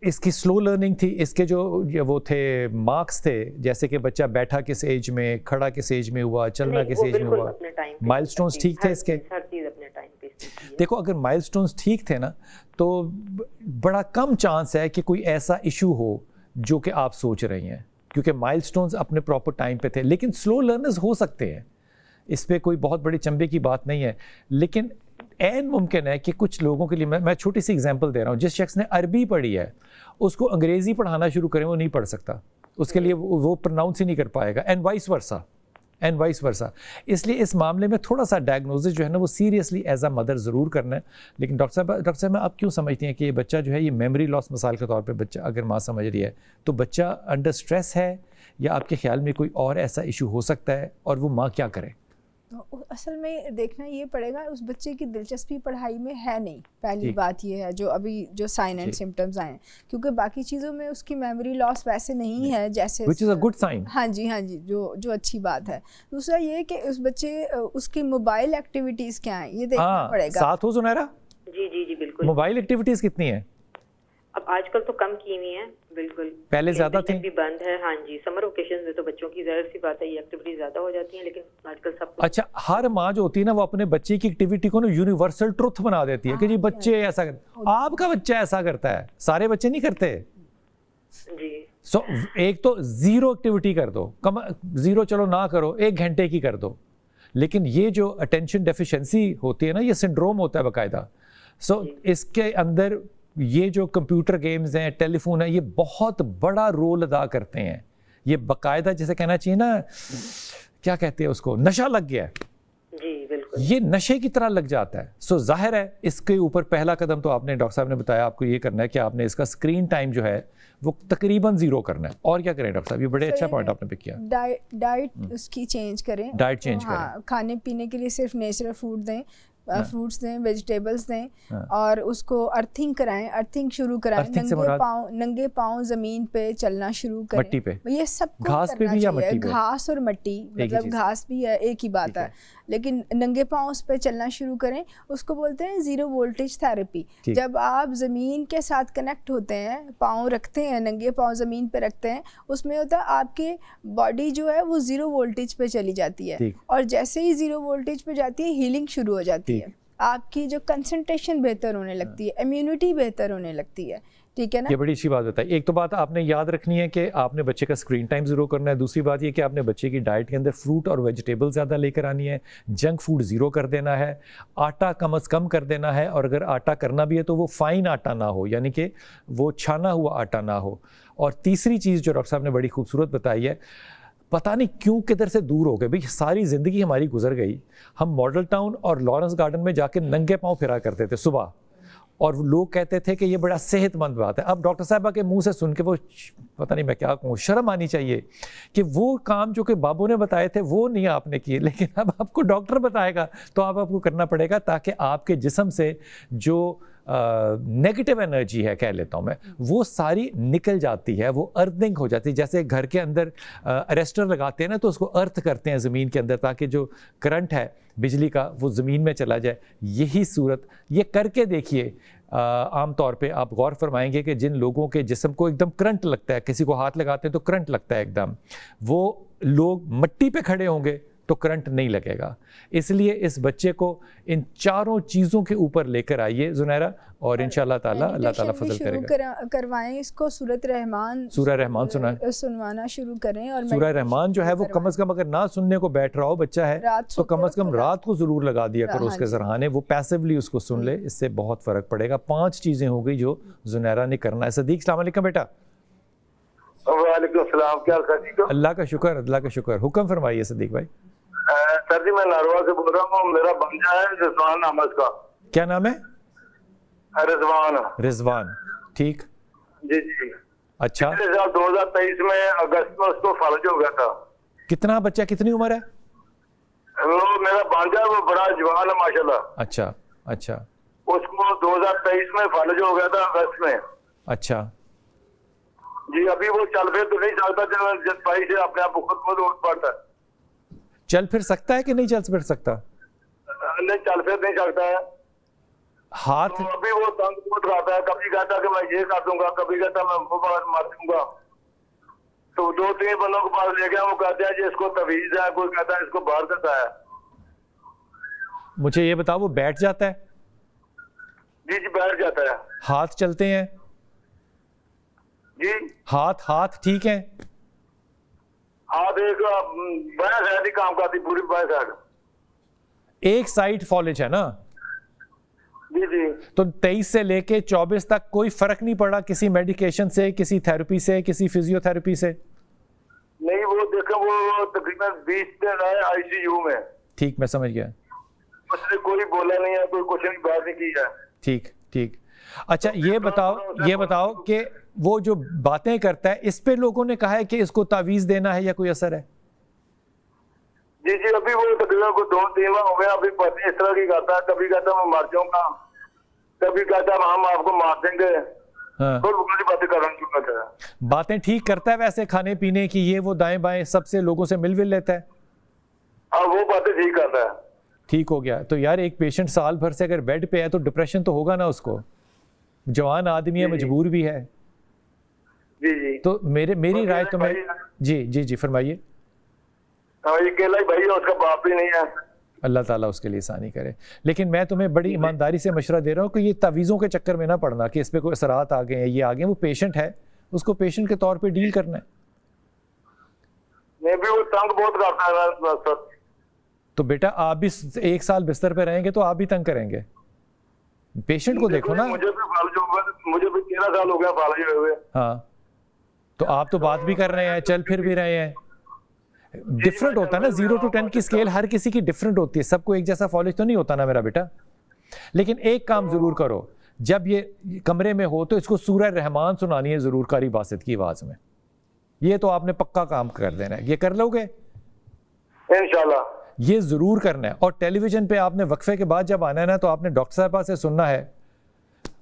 इसकी स्लो लर्निंग थी, इसके जो वो थे मार्क्स थे, जैसे कि बच्चा बैठा किस एज में, खड़ा किस एज में हुआ, चलना किस एज में हुआ, माइलस्टोन्स ठीक थे इसके? हर चीज़ अपने टाइम पे। देखो, अगर माइलस्टोन्स ठीक थे ना, तो बड़ा कम चांस है कि कोई ऐसा इशू हो जो कि आप सोच रही हैं, क्योंकि माइलस्टोन्स अपने प्रॉपर टाइम पे थे। लेकिन स्लो लर्नर्स हो सकते हैं, इस पे कोई बहुत बड़ी चंबे की बात नहीं है। लेकिन ऐन मुमकिन है कि कुछ लोगों के लिए, मैं छोटी सी एग्जांपल दे रहा हूँ, जिस शख्स ने अरबी पढ़ी है उसको अंग्रेज़ी पढ़ाना शुरू करें, वो नहीं पढ़ सकता, उसके लिए वो प्रोनाउंस ही नहीं कर पाएगा, एंड वाइस वर्सा। इसलिए इस मामले में थोड़ा सा डायग्नोसिस जो है ना वो सीरियसली एज अ मदर ज़रूर करना है। लेकिन डॉक्टर साहब आप क्यों समझती हैं कि ये बच्चा जो है, ये मेमोरी लॉस मिसाल के तौर पे बच्चा अगर माँ समझ रही है तो बच्चा अंडर स्ट्रेस है, या आपके ख्याल में कोई और ऐसा इशू हो सकता है, और वो माँ क्या करे? तो असल में देखना ये पड़ेगा उस बच्चे की दिलचस्पी पढ़ाई में है नहीं, पहली बात ये है, जो अभी जो साइन एंड सिम्टम्स आए हैं, क्योंकि बाकी चीज़ों में उसकी मेमोरी लॉस वैसे नहीं है जैसे, which is a good sign. हाँ जी, जो अच्छी बात है। दूसरा ये कि उस बच्चे उसकी मोबाइल एक्टिविटीज़ क्या हैं ये देखना पड़ेगा। साथ हो जुनैरा? जी बिल्कुल। मोबाइल एक्टिविटीज़ कितनी है? अब आजकल तो कम की हुई है बिल्कुल, पहले ज़्यादा थी, भी बंद है। हाँ जी, समर वेकेशन में तो बच्चों की जाहिर सी बात है ये एक्टिविटी ज़्यादा हो जाती है, लेकिन आजकल सब। अच्छा, हर माँ जो होती है ना वो अपने बच्चे की एक्टिविटी को ना यूनिवर्सल ट्रुथ बना देती है कि जी बच्चे ऐसा करते, आपका बच्चा ऐसा करता है, सारे बच्चे नहीं करते जी। सो एक तो 0 एक्टिविटी कर दो, 0 चलो ना करो, 1 घंटे की कर दो। लेकिन ये जो अटेंशन डेफिशिएंसी होती है ना, ये सिंड्रोम होता है बाकायदा। सो इसके अंदर ये जो कंप्यूटर गेम्स हैं, टेलीफोन है, ये बहुत बड़ा रोल अदा करते हैं। ये बाकायदा जैसे कहना चाहिए ना, क्या कहते हैं उसको, नशा लग गया है। जी बिल्कुल। ये नशे की तरह लग जाता है। सो जाहिर है इसके ऊपर पहला कदम तो आपने डॉक्टर साहब ने बताया आपको ये करना है कि आपने इसका स्क्रीन टाइम जो है वो तकरीबन 0 करना है। और क्या करें डॉक्टर साहब, ये बड़े अच्छा पॉइंट आपने पिक किया। डाइट उसकी चेंज करें, डाइट चेंज हाँ, करें, खाने पीने के लिए सिर्फ नेचुरल फूड दें, फ्रूट्स दें, वेजिटेबल्स दें, हाँ। और उसको अर्थिंग कराएं, अर्थिंग शुरू कराएं। नंगे पाँव ज़मीन पे चलना शुरू करें, मट्टी पे, ये सब घास पे भी या मट्टी पे? घास और मट्टी, मतलब घास भी है एक ही बात है, लेकिन नंगे पाँव उस पे चलना शुरू करें। उसको बोलते हैं 0 वोल्टेज थेरेपी। जब आप ज़मीन के साथ कनेक्ट होते हैं, पाँव रखते हैं, नंगे पाँव ज़मीन पे रखते हैं, उसमें होता है आपके बॉडी जो है वो 0 वोल्टेज पे चली जाती है, और जैसे ही 0 वोल्टेज पे जाती है हीलिंग शुरू हो जाती है, आपकी जो कंसंट्रेशन बेहतर होने लगती है, इम्यूनिटी बेहतर होने लगती है। ठीक है ना, ये बड़ी अच्छी बात बताई। एक तो बात आपने याद रखनी है कि आपने बच्चे का स्क्रीन टाइम 0 करना है। दूसरी बात ये कि आपने बच्चे की डाइट के अंदर फ्रूट और वेजिटेबल ज़्यादा लेकर आनी है, जंक फूड 0 कर देना है, आटा कम अज़ कम कर देना है, और अगर आटा करना भी है तो वो फाइन आटा ना हो, यानी कि वो छाना हुआ आटा ना हो। और तीसरी चीज़ जो डॉक्टर साहब ने बड़ी खूबसूरत बताई है, पता नहीं क्यों किधर से दूर हो गए भाई, सारी ज़िंदगी हमारी गुजर गई, हम मॉडल टाउन और लॉरेंस गार्डन में जाके नंगे पाँव फिरा करते थे सुबह, और लोग कहते थे कि ये बड़ा सेहतमंद बात है। अब डॉक्टर साहबा के मुंह से सुन के वो पता नहीं मैं क्या कहूँ, शर्म आनी चाहिए कि वो काम जो कि बाबू ने बताए थे वो नहीं आपने किए, लेकिन अब आपको डॉक्टर बताएगा तो आपको करना पड़ेगा, ताकि आपके जिस्म से जो नेगेटिव एनर्जी है, कह लेता हूँ मैं, वो सारी निकल जाती है, वो अर्थिंग हो जाती है। जैसे घर के अंदर अरेस्टर लगाते हैं ना, तो उसको अर्थ करते हैं ज़मीन के अंदर, ताकि जो करंट है बिजली का वो ज़मीन में चला जाए। यही सूरत, ये करके देखिए। आम तौर पे आप गौर फरमाएंगे कि जिन लोगों के जिस्म को एकदम करंट लगता है, किसी को हाथ लगाते हैं तो करंट लगता है एकदम, वो लोग मिट्टी पे खड़े होंगे तो करंट नहीं लगेगा। इसलिए इस बच्चे को इन चारों चीज़ों के ऊपर लेकर आइए ज़ुनैरा, और इंशाअल्लाह ताला अल्लाह ताला फजल करेगा। करवाएं इसको, सूरह रहमान सुनवाना शुरू करें। और सूरह रहमान जो है वो कम से कम अगर ना सुनने को बैठ रहा हो बच्चा है तो कम से कम रात को ज़रूर लगा दिया करो उसके ज़रहाने, वो पैसिवली उसको सुन ले, इससे बहुत फ़र्क पड़ेगा। 5 चीज़ें हो गई जो ज़ुनैरा ने करना है। सदीक अस्सलाम वालेकुम बेटा। वालेकुम सलाम, क्या हाल? अल्लाह का शुक्र, अल्लाह का शुक्र। हुक्म फरमाइए सदीक भाई। सर जी मैं नारवा से बोल रहा हूँ, मेरा बंदा है रिजवान नाम है उसका। क्या नाम है? रिजवान। रिजवान, ठीक जी जी। अच्छा, 2023 में अगस्त में उसको फालज हो गया था। कितना बच्चा, कितनी उम्र है? वो मेरा बांजा है, वो बड़ा जवान है माशाल्लाह। अच्छा अच्छा। उसको 2023 में फालज हो गया था अगस्त में। अच्छा जी, अभी वो चल फिर तो नहीं सकता, जब भाई से अपने आप खुद खुद उठ पड़ता है। चल फिर सकता है कि नहीं चल फिर सकता? नहीं, चल फिर नहीं सकता है। हाथ तो अभी वो तंग बहुत रहता है, कभी कहता कि मैं ये कर दूंगा, कभी कहता मैं वो मार दूंगा। तो 2-3 बंदों के पास ले गया, वो कहते हैं जी इसको तवीज है, कोई कहता है इसको बाहर करता है। मुझे ये बताओ, वो बैठ जाता है? जी जी, बैठ जाता है। हाथ चलते हैं जी? हाथ ठीक है? हाथ एक बाएं साइड ही काम करती, पूरी बाएं साइड। एक साइड फॉलेज है ना? जी जी। तो 23 से लेके 24 तक कोई फर्क नहीं पड़ा किसी मेडिकेशन से, किसी थेरेपी से, किसी फिजियोथेरेपी से? नहीं, वो देखो वो तकरीबन 20 दिन है आईसीयू में। ठीक, मैं समझ गया। उसने कोई बोला नहीं है, कोई कुछ नहीं, बात नहीं की है। ठीक ठीक। अच्छा ये बताओ कि वो जो बातें करता है, इस पे लोगों ने कहा है कि इसको तावीज देना है या कोई असर है? जी जी, अभी वो तकरीबन को 2-3 माह हो गया, अभी पति इस तरह की करता है, कभी कहता मैं मर जाऊंगा, कभी कहता हम आपको मार देंगे। हाँ। बातें करना। बातें ठीक करता है वैसे, खाने पीने की ये वो दाएं बाएं सबसे लोगों से मिल लेता है? हाँ, वो बातें ठीक करता है। ठीक हो गया। तो यार एक पेशेंट साल भर से अगर बेड पे है तो डिप्रेशन तो होगा ना उसको, जवान आदमी है, मजबूर भी है। जी जी। तो मेरी राय तो मैं जी जी जी फरमाइए। ये अकेला ही भाई है, उसका बाप भी नहीं है। अल्लाह ताला उसके लिए आसानी करे। लेकिन मैं तुम्हें बड़ी ईमानदारी से मशवरा दे रहा हूँ कि ये तावीज़ों के चक्कर में ना पड़ना कि इस पर कोई असरात आ गए हैं, ये आ गए। वो पेशेंट है, उसको पेशेंट के तौर पे डील करना है। मैं भी वो तंग बहुत करता है। तो बेटा आप भी 1 साल बिस्तर पे रहेंगे तो आप भी तंग करेंगे। पेशेंट को देखो ना। मुझे भी 13 साल हो गया फालज हुए। हाँ, तो आप तो बात भी कर रहे हैं, चल फिर भी रहे हैं, डिफरेंट होता है ना, 0 to 10 की स्केल हर किसी की डिफरेंट होती है, सबको एक जैसा फॉलिज तो नहीं होता ना मेरा बेटा। लेकिन एक काम ज़रूर करो, जब ये कमरे में हो तो इसको सूरह रहमान सुनानी है ज़रूर कारी बासित की आवाज़ में। ये तो आपने पक्का काम कर देना है, ये कर लोगे इंशाल्लाह। ये ज़रूर करना है। और टेलीविज़न पे आपने वक्फे के बाद जब आना है ना तो आपने डॉक्टर साहबा से सुनना है,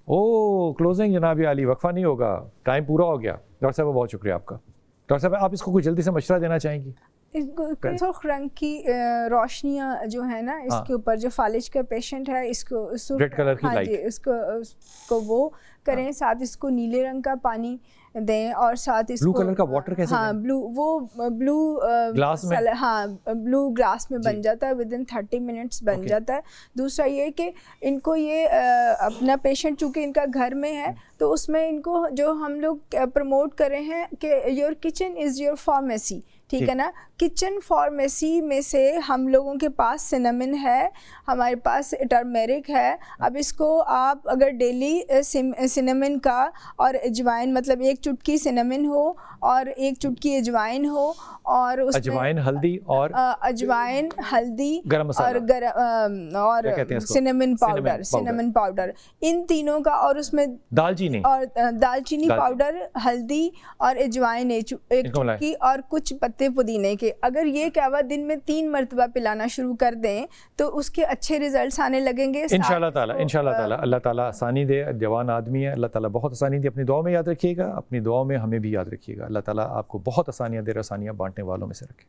ओ क्लोजिंग जनाब आली, वक्फा नहीं होगा, टाइम पूरा हो गया। डॉक्टर साहब बहुत शुक्रिया आपका। डॉक्टर साहब आप इसको कोई जल्दी से मशवरा देना चाहेंगी? सुर्ख रंग की रोशनियाँ जो है ना इसके ऊपर, जो फालिज का पेशेंट है इसको रेड कलर की लाइट, उसको वो करें, साथ इसको नीले रंग का पानी दें और साथ इसको ब्लू कलर का वाटर कैसे हाँ दें? ब्लू ग्लास में, हाँ ब्लू ग्लास में बन जाता है, विदिन 30 मिनट्स बन जाता है। दूसरा ये कि इनको ये अपना पेशेंट चूँकि इनका घर में है तो उसमें इनको जो हम लोग प्रमोट कर रहे हैं कि your kitchen is your pharmacy, ठीक है ना। किचन फार्मेसी में से हम लोगों के पास सिनेमन है, हमारे पास टर्मेरिक है। अब इसको आप अगर डेली सिनेमन का और अजवाइन, मतलब एक चुटकी सिनेमन हो और एक चुटकी अजवाइन हो और उसमें अजवाइन, हल्दी और अजवाइन, हल्दी गरम मसाला और सिनेमन पाउडर, इन तीनों का, और उसमें दालचीनी पाउडर, हल्दी और अजवाइन एक चुटकी और कुछ पत्ते पुदीने के। अगर ये कहवा दिन में 3 मरतबा पिलाना शुरू कर दें तो उसके अच्छे रिजल्ट्स आने लगेंगे इंशाल्लाह ताला। अल्लाह ताला आसानी दे, जवान आदमी है, अल्लाह ताला बहुत आसानी दे। अपनी दुआ में याद रखिएगा, अपनी दुआ में हमें भी याद रखिएगा। अल्लाह ताला आपको बहुत आसानियाँ दे, आसानियाँ बांटने वालों में से रखे।